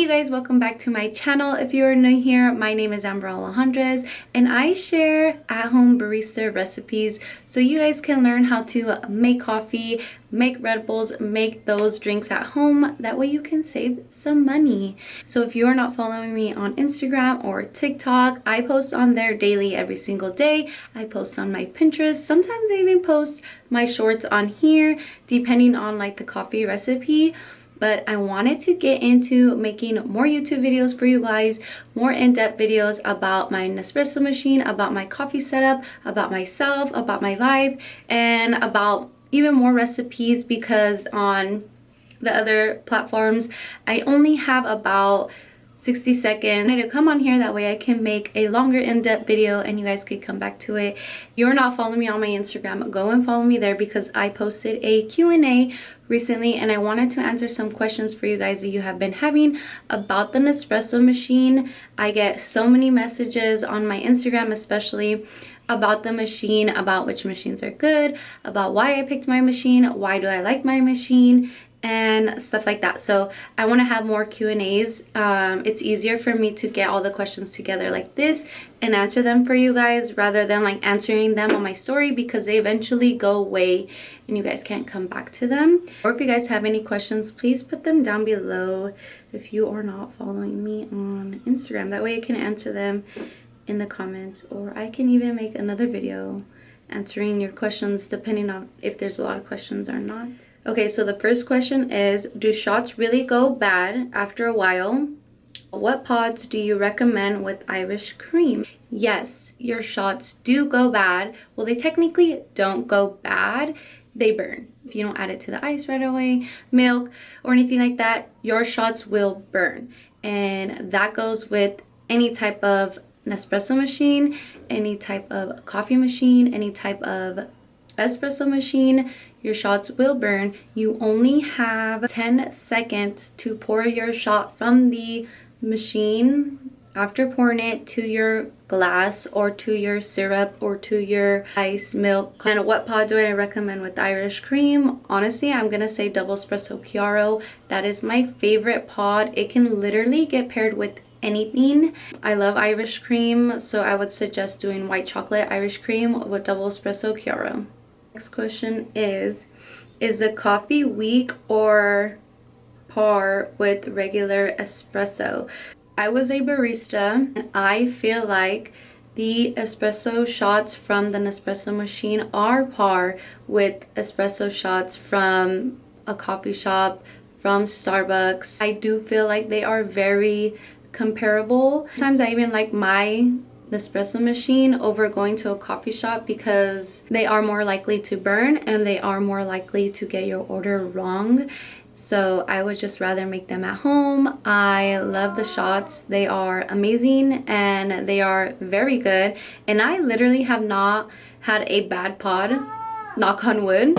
you guys, welcome back to my channel. If you are new here, my name is Amber Alejandrez and I share at-home barista recipes so you guys can learn how to make coffee, make Red Bulls, make those drinks at home. That way you can save some money. So if you are not following me on Instagram or TikTok, I post on there daily every single day. I post on my Pinterest. Sometimes I even post my shorts on here depending on like the coffee recipe. But I wanted to get into making more YouTube videos for you guys, more in-depth videos about my Nespresso machine, about my coffee setup, about myself, about my life, and about even more recipes, because on the other platforms I only have about 60 seconds to come on here. That way I can make a longer in-depth video and you guys could come back to it. If you're not following me on my Instagram, go and follow me there because I posted a Q&A recently and I wanted to answer some questions for you guys that you have been having about the Nespresso machine. I get so many messages on my Instagram especially about the machine, about which machines are good, about why I picked my machine, why do I like my machine, and stuff like that. So I want to have more Q&As. It's easier for me to get all the questions together like this and answer them for you guys rather than like answering them on my story, because they eventually go away and you guys can't come back to them. Or if you guys have any questions, please put them down below if you are not following me on Instagram. That way I can answer them in the comments, or I can even make another video answering your questions depending on if there's a lot of questions or not. Okay, so the first question is, do shots really go bad after a while? What pods do you recommend with Irish cream? Yes, your shots do go bad. Well, they technically don't go bad. They burn. If you don't add it to the ice right away, milk, or anything like that, your shots will burn. And that goes with any type of Nespresso machine, any type of coffee machine, any type of espresso machine. Your shots will burn. You only have 10 seconds to pour your shot from the machine after pouring it to your glass or to your syrup or to your ice, milk. And what pod do I recommend with Irish cream? Honestly, I'm gonna say double espresso chiaro. That is my favorite pod. It can literally get paired with anything. I love Irish cream, so I would suggest doing white chocolate Irish cream with double espresso chiaro. Next question is the coffee weak or par with regular espresso? I was a barista and I feel like the espresso shots from the Nespresso machine are par with espresso shots from a coffee shop, from Starbucks. I do feel like they are very comparable. Sometimes I even like my Nespresso machine over going to a coffee shop because they are more likely to burn and they are more likely to get your order wrong. So I would just rather make them at home. I love the shots. They are amazing and they are very good. And I literally have not had a bad pod, knock on wood.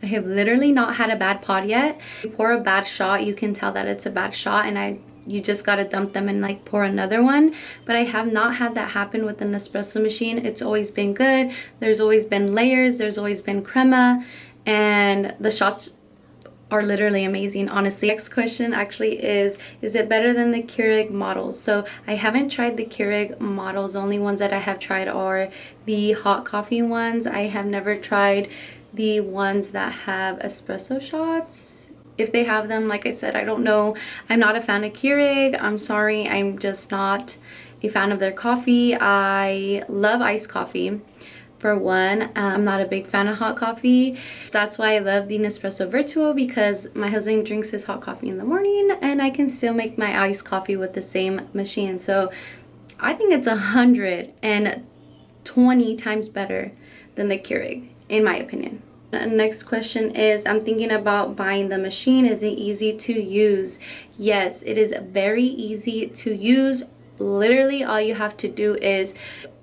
I have literally not had a bad pod yet. You pour a bad shot, you can tell that it's a bad shot, and you just gotta dump them and like pour another one. But I have not had that happen with the Nespresso machine. It's always been good. There's always been layers, there's always been crema, and the shots are literally amazing, honestly. Next question actually is it better than the Keurig models? So I haven't tried the Keurig models. The only ones that I have tried are the hot coffee ones. I have never tried the ones that have espresso shots. If they have them, like I said, I don't know. I'm not a fan of Keurig. I'm sorry, I'm just not a fan of their coffee. I love iced coffee for one. I'm not a big fan of hot coffee. That's why I love the Nespresso Virtuo, because my husband drinks his hot coffee in the morning and I can still make my iced coffee with the same machine. So I think it's 120 times better than the Keurig, in my opinion. Next question is, I'm thinking about buying the machine. Is it easy to use? Yes, it is very easy to use. Literally all you have to do is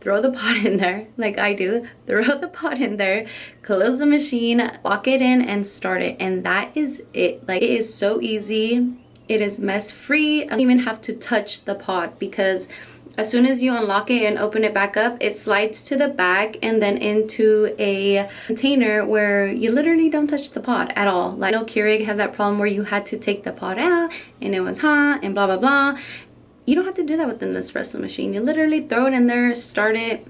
throw the pot in there, like I do. Throw the pot in there, close the machine, lock it in, and start it. And that is it. Like, it is so easy. It is mess free. I don't even have to touch the pot because As soon as you unlock it and open it back up, it slides to the back and then into a container where you literally don't touch the pod at all. Like, no Keurig had that problem where you had to take the pod out and it was hot and blah blah blah. You don't have to do that with the Nespresso machine. You literally throw it in there, start it,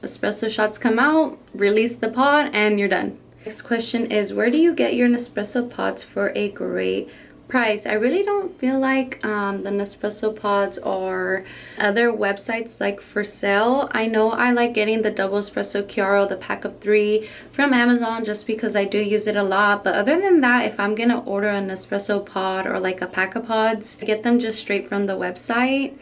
espresso shots come out, release the pod, and you're done. Next question is, where do you get your Nespresso pods for a great price? I really don't feel like the Nespresso pods or other websites like for sale. I know I like getting the double espresso Chiaro, the pack of 3 from Amazon, just because I do use it a lot. But other than that, if I'm gonna order an espresso pod or like a pack of pods, I get them just straight from the website.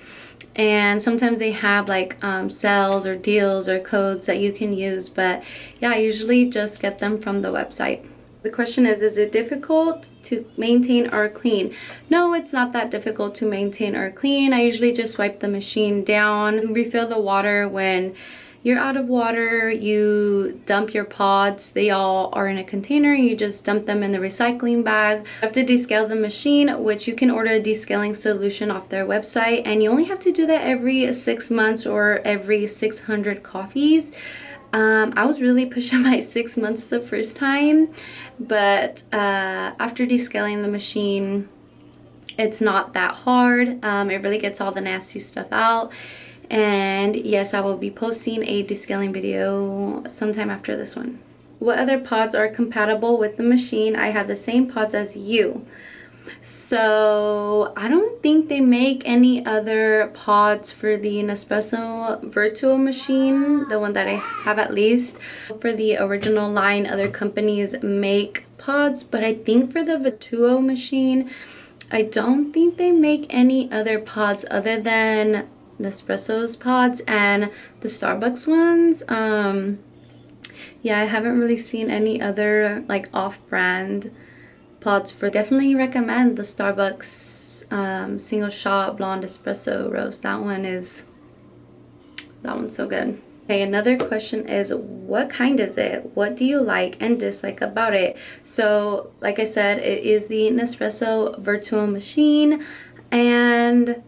And sometimes they have like sales or deals or codes that you can use, but yeah, I usually just get them from the website. The question is it difficult to maintain or clean? No, it's not that difficult to maintain or clean. I usually just wipe the machine down, refill the water when you're out of water, you dump your pods. They all are in a container. You just dump them in the recycling bag. You have to descale the machine, which you can order a descaling solution off their website, and you only have to do that every 6 months or every 600 coffees. I was really pushing my 6 months the first time, but after descaling the machine, it's not that hard. It really gets all the nasty stuff out. And yes, I will be posting a descaling video sometime after this one. What other pods are compatible with the machine? I have the same pods as you. So I don't think they make any other pods for the Nespresso Virtual machine, the one that I have at least. For the original line, other companies make pods, but I think for the Virtual machine, I don't think they make any other pods other than Nespresso's pods and the Starbucks ones. Yeah, I haven't really seen any other like off-brand pods. For definitely recommend the Starbucks single shot blonde espresso roast. That one's so good. Okay, another question is, what kind is it? What do you like and dislike about it? So like I said, it is the Nespresso Virtual machine, and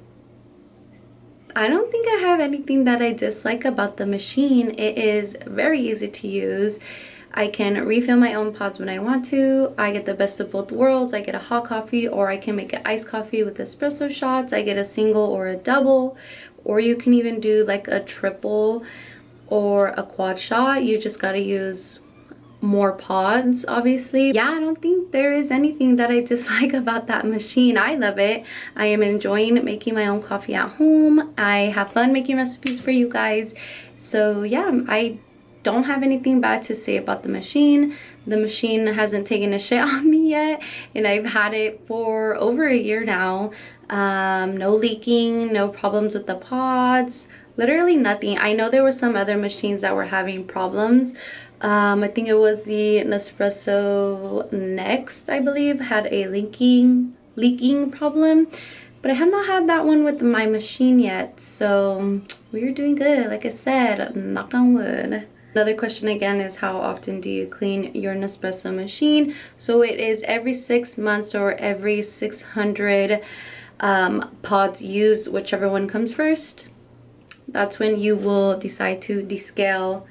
I don't think I have anything that I dislike about the machine. It is very easy to use. I can refill my own pods when I want to. I get the best of both worlds. I get a hot coffee, or I can make an iced coffee with espresso shots. I get a single or a double, or you can even do like a triple or a quad shot. You just gotta use more pods, obviously. Yeah, I don't think there is anything that I dislike about that machine. I love it. I am enjoying making my own coffee at home. I have fun making recipes for you guys. So yeah, I don't have anything bad to say about the machine. The machine hasn't taken a shit on me yet, and I've had it for over a year now. No leaking, no problems with the pods, literally nothing. I know there were some other machines that were having problems. I think it was the Nespresso Next, I believe, had a leaking problem, but I have not had that one with my machine yet, so we're doing good. Like I said, knock on wood. Another question again is, how often do you clean your Nespresso machine? So it is every 6 months or every 600 pods used, whichever one comes first. That's when you will decide to descale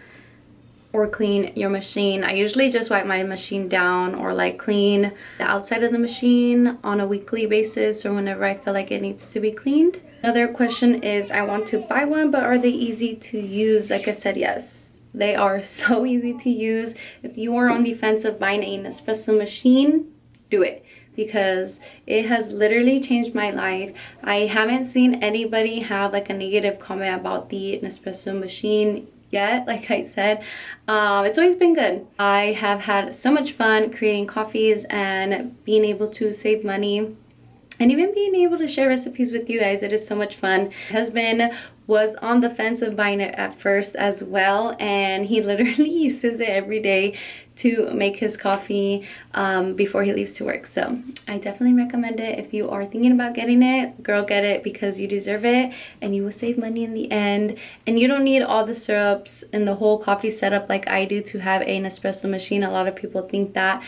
or clean your machine. I usually just wipe my machine down or like clean the outside of the machine on a weekly basis or whenever I feel like it needs to be cleaned. Another question is, I want to buy one, but are they easy to use? Like I said, yes, they are so easy to use. If you are on the fence of buying a Nespresso machine, do it, because it has literally changed my life. I haven't seen anybody have like a negative comment about the Nespresso machine yet. Like I said, it's always been good. I have had so much fun creating coffees and being able to save money and even being able to share recipes with you guys. It is so much fun. My husband was on the fence of buying it at first as well, and he literally uses it every day to make his coffee before he leaves to work. So I definitely recommend it. If you are thinking about getting it, girl, get it, because you deserve it and you will save money in the end. And you don't need all the syrups and the whole coffee setup like I do to have a Nespresso machine. A lot of people think that.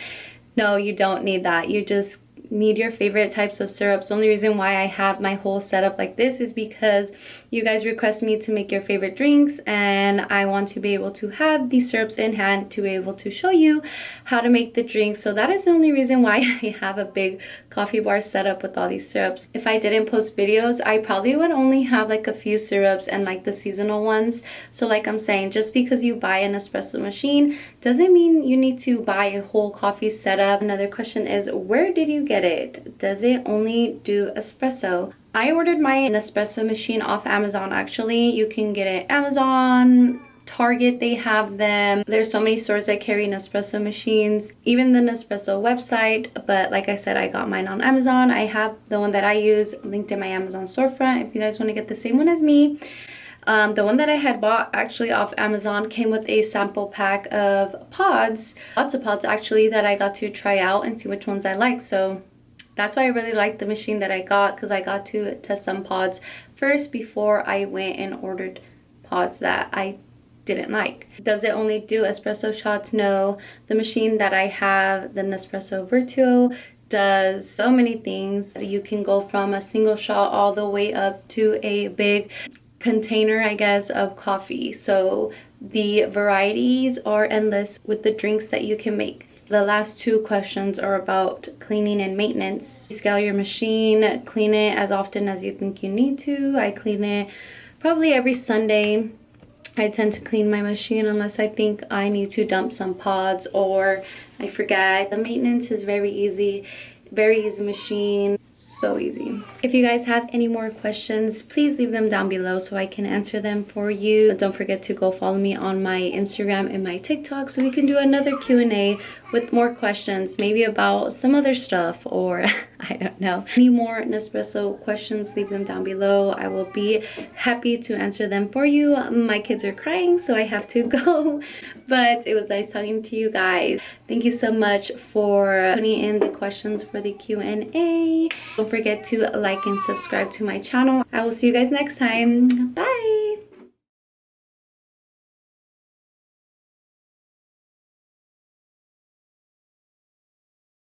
No, you don't need that. You just need your favorite types of syrups. The only reason why I have my whole setup like this is because you guys request me to make your favorite drinks, and I want to be able to have these syrups in hand to be able to show you how to make the drinks. So that is the only reason why I have a big coffee bar setup with all these syrups. If I didn't post videos, I probably would only have like a few syrups and like the seasonal ones. So like I'm saying, just because you buy an espresso machine doesn't mean you need to buy a whole coffee setup. Another question is, where did you get it? Does it only do espresso? I ordered my Nespresso machine off Amazon. Actually, you can get it Amazon, Target, they have them. There's so many stores that carry Nespresso machines, even the Nespresso website. But like I said, I got mine on Amazon. I have the one that I use linked in my Amazon storefront if you guys want to get the same one as me. The one that I had bought actually off Amazon came with a sample pack of pods, lots of pods actually, that I got to try out and see which ones I like. So that's why I really liked the machine that I got, because I got to test some pods first before I went and ordered pods that I didn't like. Does it only do espresso shots? No. The machine that I have, the Nespresso Virtuo, does so many things. You can go from a single shot all the way up to a big container, I guess, of coffee. So the varieties are endless with the drinks that you can make. The last two questions are about cleaning and maintenance. Scale your machine, clean it as often as you think you need to. I clean it probably every Sunday. I tend to clean my machine unless I think I need to dump some pods or I forget. The maintenance is very easy machine. So easy. If you guys have any more questions, please leave them down below so I can answer them for you. Don't forget to go follow me on my Instagram and my TikTok so we can do another Q&A with more questions, maybe about some other stuff, or I don't know. Any more Nespresso questions, leave them down below. I will be happy to answer them for you. My kids are crying, so I have to go. But it was nice talking to you guys. Thank you so much for putting in the questions for the Q&A. Don't forget to like and subscribe to my channel. I will see you guys next time. Bye!